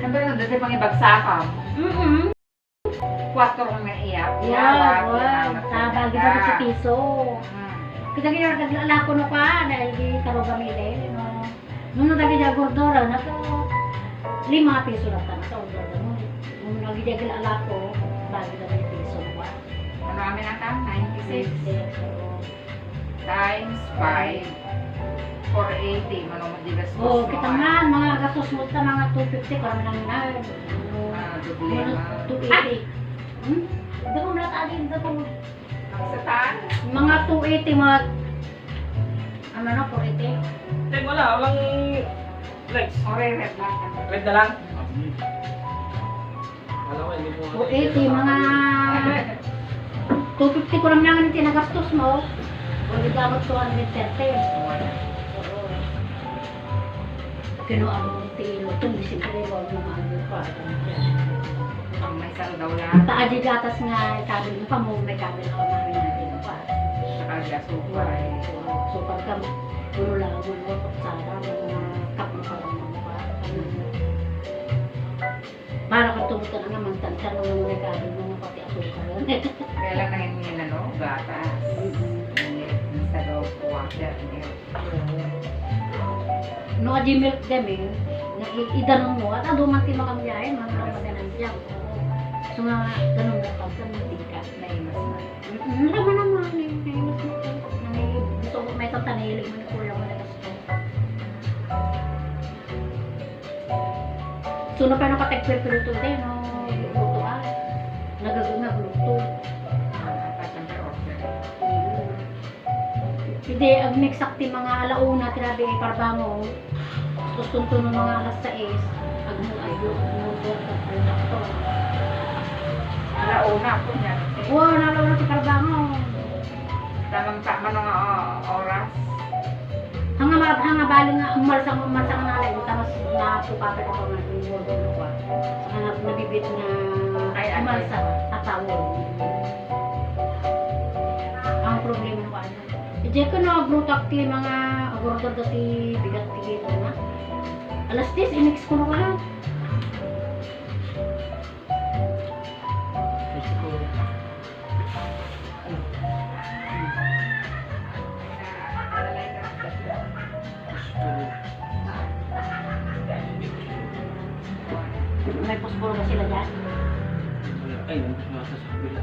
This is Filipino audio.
Siyempre, dati pang ibagsakan. Mm-hmm. 4 kong naiyak. Tabag kita sa piso. Kita kaya naglalako no ka dahil di karo gamile no. Nung nagigya gordora na to 5 piso lang ta sa gordora mo. Nung nagigya alako bagi na piso pa. Ano kami na ka? 96 times 5 480 manong madigas mo. Oh, kita man mga gastos mo ta mga 250 kami lang na. Duble. 280. Ito kung lahat alin ito kung Satan? mga 280 mga ano na 480. Tek, walang legs. Ore, red lang. Red na lang. Alam mo, hindi mo 480 mga 250 ko lang naman yung tinagastos mo. Wala dapat 230. Kinuha mo yung tilo. Ito, siyempre, huwag mo maano pa. Ang may sal daw lang. Taadi gatas nga, kabil mo pa mo, may kabil ako namin natin pa. Saka gasupay. So, pagka puno lang ako mo, pagsara, mga kap mo pa lang mo pa. Para kung tumuto na naman, tansan mo may kabil mo, pati asukar. Kaya lang nangingin gatas. Sa daw water. No, aji milk dem eh. Idanong mo, at aduman ti makamyahin, mga ramadanan siya. So nga, ganun na pagka matika. Naimas na. Naman naman, naimas na. Gusto ko may tantanilig mo na kulang mo na gusto. So, na pa nakatagpil-piluto din, no? Luto ah. Nagagawin luto. Siyempre order. Hindi, ang next sakti mga alauna, tinabi kay Parbango. Tapos tunto ng mga alas 6. Agmo-ayo, agmo-ayo, agmo-ayo. Alauna po niya. Wow, nalauna si Parbango. Tamang-tama ng oras. Hanga bali nga, umarsang nalay. Tapos napupapit ako nga yung word ko. Saka nabibit na umarsa atawon. Ang problema ko ano. Diyan ko na agrutak ti mga agrutak dati bigat tigito na. Alas 10, imix ko na ka lang. May posporo ba sila dyan? Ay, nasa sa kabila.